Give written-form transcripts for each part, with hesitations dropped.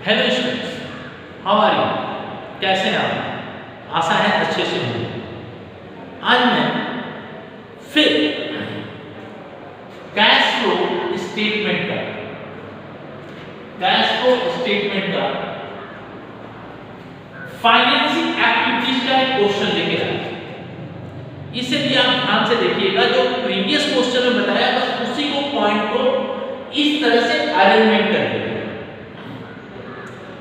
Hello students, how are you? कैसे हैं आप? आशा है अच्छे से होंगे। आज मैं फिर कैश फ्लो स्टेटमेंट का फाइनेंसिंग एक्टिविटीज का एक क्वेश्चन लेके आया। इसे भी आप ध्यान से देखिएगा, जो प्रीवियस क्वेश्चन में बताया बस उसी को पॉइंट को इस तरह से अरेंजमेंट कर दिया।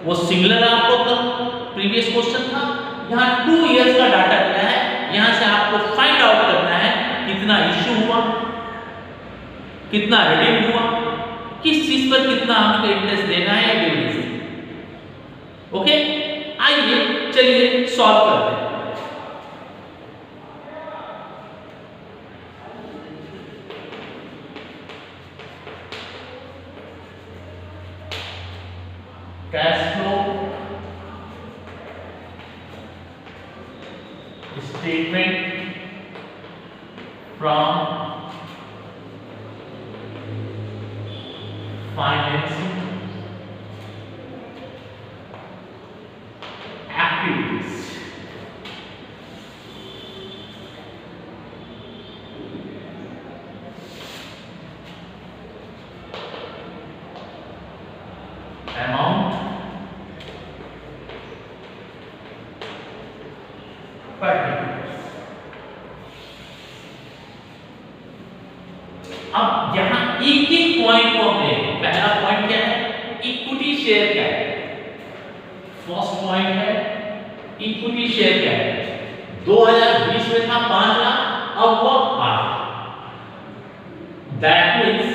वो सिंगुलर आपको कल प्रीवियस क्वेश्चन था, यहाँ 2 इयर्स का डाटा दिया है, यहाँ से आपको फाइंड आउट करना है कितना इश्यू हुआ, कितना रिडीम हुआ, किस चीज पर कितना हमको इंटरेस्ट देना है या डिविडेंड। ओके, आइए चलिए सॉल्व करते हैं। Cash flow statement from financing activities. Amount अब यहां एक एक पॉइंट को हमने, पहला पॉइंट क्या है? इक्विटी शेयर क्या है? फर्स्ट पॉइंट है इक्विटी शेयर क्या है? 2020 में था 5 लाख, अब वो 8, that means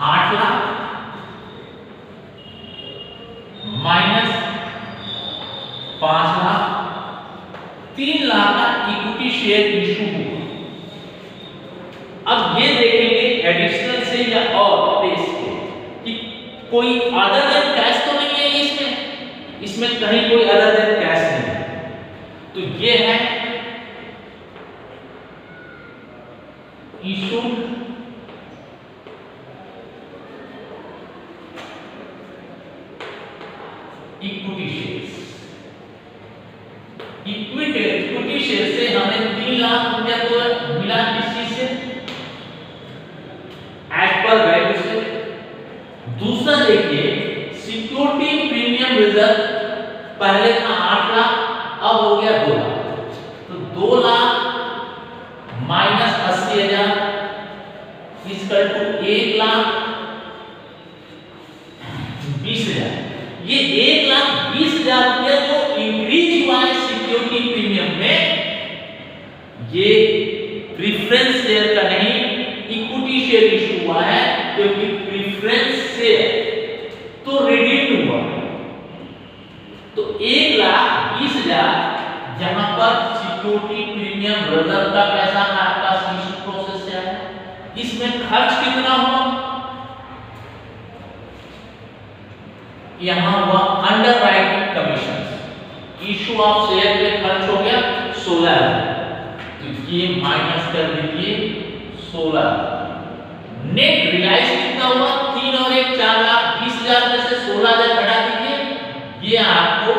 8 lakh minus 5 lakh, 3 lakh का इक्विटी शेयर इशू हुआ। अब ये देखेंगे एडिशनल से या और बेस के कि कोई अदर देन कैश तो नहीं है इसमें कहीं कोई अदर देन कैश नहीं है। तो ये है issue equity shares. Equity share से हमें 3 लाख रुपया तो मिला किस चीज से? एज पर वैल्यू से। दूसरा देखिए सिक्योरिटी प्रीमियम रिजर्व, पहले था 8 लाख, अब हो गया 2 लाख। तो 2 lakh minus 80,000 equal to 1 lakh 20,000। ये 1,20,000 रुपया जो इंक्रीज हुआ है सिक्योरिटी प्रीमियम में, ये प्रेफरेंस शेयर का नहीं इक्विटी शेयर इशू हुआ है, क्योंकि प्रेफरेंस शेयर तो रिडीम्ड हुआ। तो 1,20,000 जहां पर सिक्योरिटी प्रीमियम रिजर्व का पैसा आपका इशू प्रोसेस से आया, इसमें खर्च कितना हुआ? यहां हुआ underwriting commission, issue of share पे खर्च हो गया 16,000, तो ये माइनस कर दीजिए 16। नेट रियलाइज कितना हुआ? 3 और 1 4,20,000 में से 16,000 घटा दीजिए, ये आपको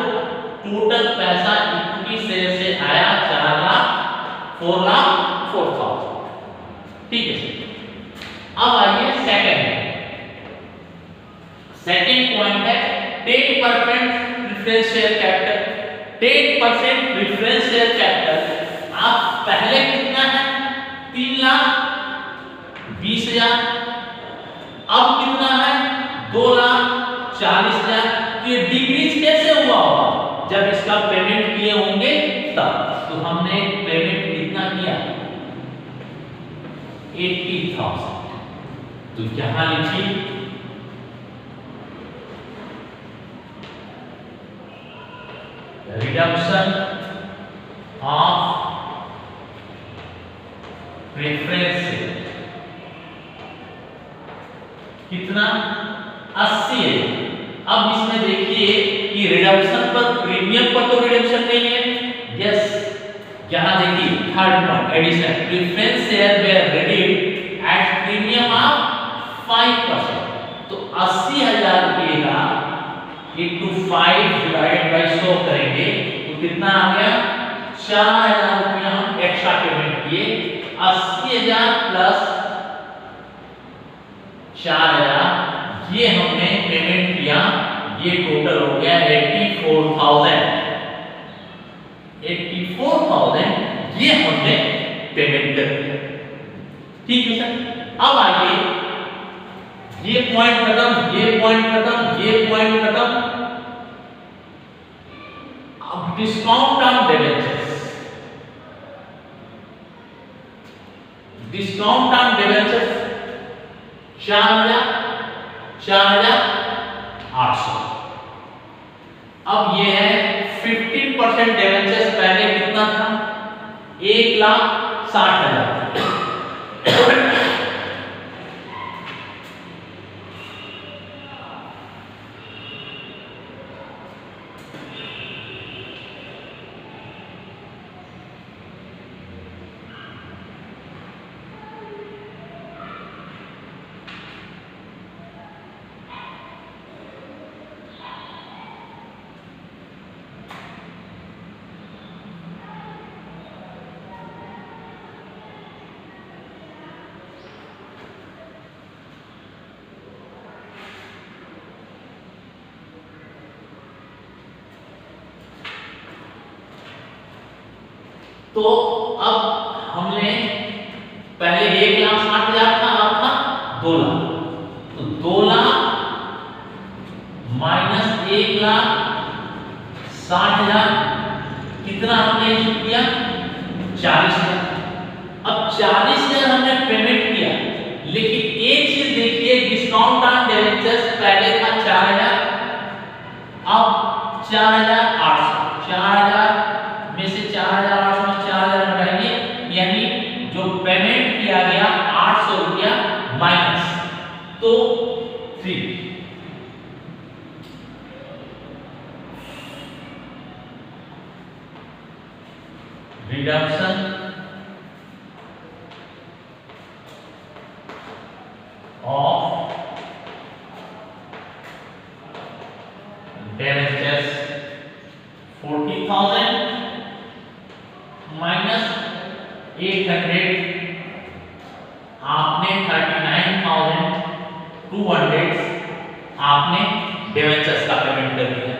टोटल पैसा इक्विटी शेयर से आया 4,04,000। ठीक है, अब आइए सेकंड पॉइंट है 10% preference share capital. 10% preference share capital आप पहले कितना है? 3,20,000, अब कितना है? 2,40,000। तो ये डिक्रीज कैसे हुआ होगा? जब इसका पेमेंट किए होंगे तब। तो हमने पेमेंट कितना किया? 80,000। तो यहां लिखिए रिडम्पशन ऑफ प्रेफरेंस कितना? 80 है। अब इसमें देखिए कि रिडम्पशन पर, प्रीमियम पर तो रिडम्पशन नहीं है। यस, यहां देखिए third point addition, preference share were redeemed at premium of 5%। तो 80,000 रुपए का into 5 डिवाइडेड बाय 100 करेंगे तो कितना आ गया 4000 रुपया हम एक्स्ट्रा पेमेंट किए। 80,000 प्लस 4000 ये हमने पेमेंट किया, ये टोटल हो गया 84,000 ये हमने पेमेंट कर दिया। ठीक है सर। अब आइए ये पॉइंट खत्म, ये पॉइंट खत्म, ये पॉइंट खत्म। अब discount on debentures, discount on debentures 4,800। अब ये है 15% डिबेंचर्स, पहले कितना था 1,60,000। तो अब हमने पहले 1,60,000 था, अब था 2 लाख। तो 2 लाख माइनस 1,60,000 कितना हमने इशू किया 40,000। अब 40,000 हमने पेमेंट किया, लेकिन एक चीज देखिए डिस्काउंट ऑन डिबेंचर्स पहले था 4,000, अब 4,800। 4,000 में से 4,800 में 4,000 घटाएंगे, यानी जो पेमेंट किया गया 800 रुपया माइनस तो 3। रिडक्शन ऑफ डिबेंचर्स 40,000 माइनस 800 आपने 39,200 आपने डिबेंचर्स का पेमेंट कर दिया।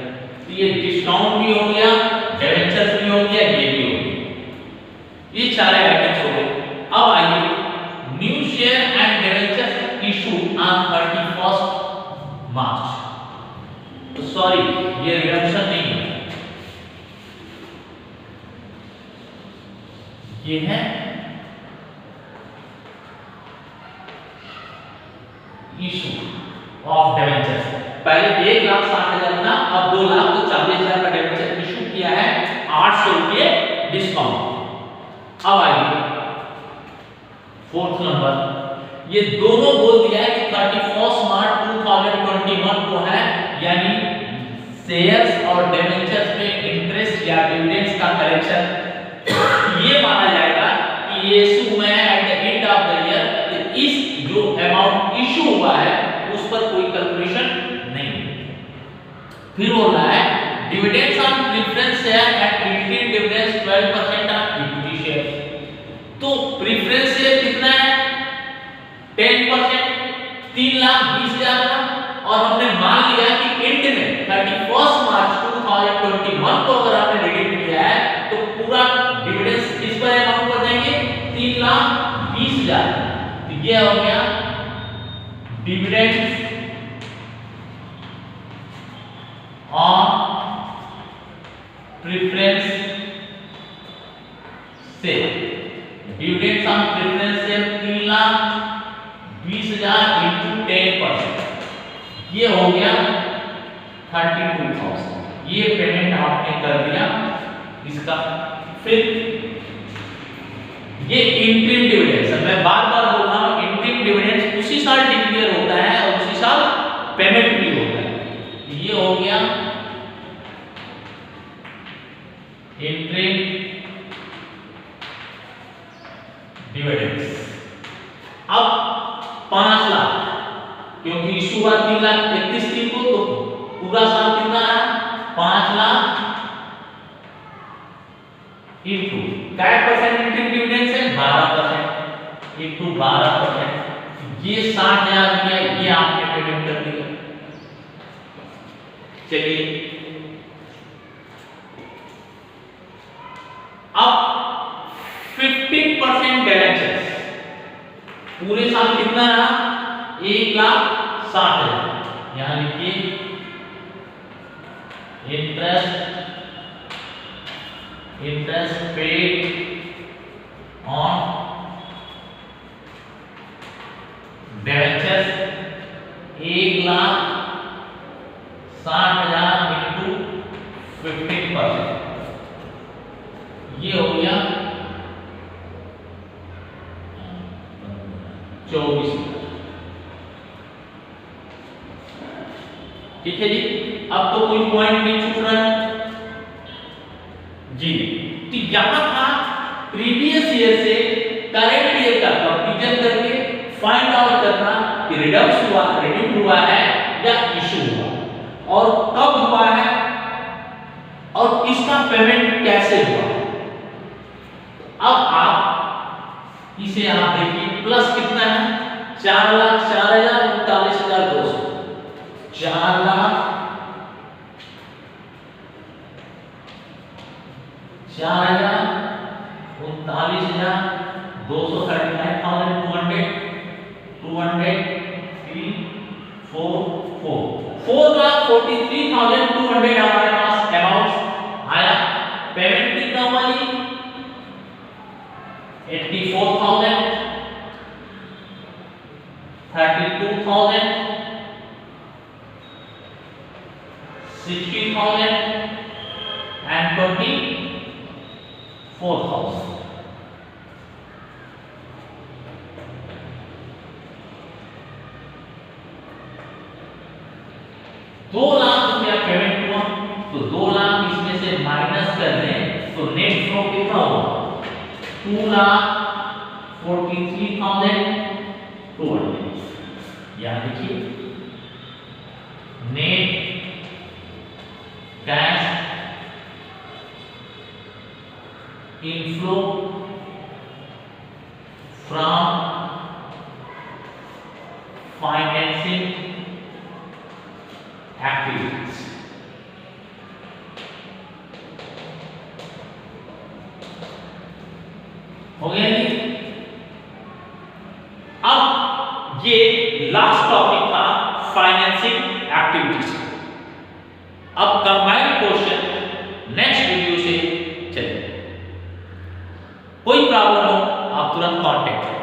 तो ये डिस्काउंट भी हो गया, डिबेंचर्स भी हो गया, ये भी हो गया। ये सारे आइटम्स हो गए। अब आइए new share and debentures issue on 31 मार्च। तो सॉरी ये रिडक्शन नहीं है, ये है इशू ऑफ डिबेंचर्स। पहले 1,60,000 था, अब 2 लाख तो 40,000 का डिबेंचर इशू किया है, 800 रुपये डिस्काउंट। अब आइए 4th नंबर, ये दोनों बोल दिया है कि 31 मार्च 2021 को है, यानी शेयर्स और डिबेंचर्स में इंटरेस्ट या डिविडेंड्स का कलेक्शन ये माना जाएगा कि ये इशू में at the end of the year इस जो अमाउंट इशू हुआ है उस पर कोई कैलकुलेशन नहीं। फिर बोल रहा है dividends on preference share eight increase dividends 12% of equity share. तो प्रेफरेंस शेयर कितना है 10%, 3,20,000 का, और हमने मान लिया कि एंड में 31 मार्च 2021 को अगर आपने रिडीम किया है तो पूरा डिविडेंड्स किस पर अमाउंट कर देंगे 3,20,000। तो ये हो गया dividends on preference share. Dividends on preference share 3,20,000 into 10%, ये हो गया 32,000। ये पेमेंट आपने कर दिया इसका। फिर ये इंटरिम डिविडेंड्स, मैं बार बार बोल रहा हूं इंटरिम डिविडेंड्स उसी साल डिक्लेयर होता है और उसी साल पेमेंट भी होता है। ये हो गया इंटरिम डिविडेंड्स। अब 5 लाख, क्योंकि इशू हुआ 3,31,000 को, तो पूरा साल कितना है 5 लाख इंटू क्या परसेंट इंटरेस्ट डिविडेंड है 12% इंटू 12%, ये 60,000 रुपया ये आपने पेमेंट कर दिया। चलिए अब 15% बैलेंस, पूरे साल कितना रहा 1,60,000, यहां लिखिए interest paid on debentures 1,60,000 into 15%, ये हो गया 24,000। ठीक है जी, अब तो कोई पॉइंट नहीं छूट रहा है जी। तो यहां था प्रीवियस ईयर से करंट ईयर का कंपैरिजन करके फाइंड आउट करना कि रिड्यूस हुआ है या इशू हुआ और कब हुआ है और इसका पेमेंट कैसे हुआ। अब आप इसे आप देखिए प्लस कितना है 4,04,39,200, 4,43,200 हमारे पास अमाउंट आया। पेमेंट कितना हुआ जी 84,000, 32,000, 60,000 and 24,000। दो लाख रुपया पेमेंट हुआ, तो 2 लाख इसमें से माइनस कर दें तो नेट फ्लो कितना होगा 2,43,200। यहां देखिए net cash inflow from financing activities. हो गया जी। अब ये लास्ट टॉपिक था फाइनेंसिंग एक्टिविटीज। अब कंबाइंड क्वेश्चन नेक्स्ट वीडियो से चलेंगे। कोई प्रॉब्लम हो आप तुरंत कांटेक्ट करें।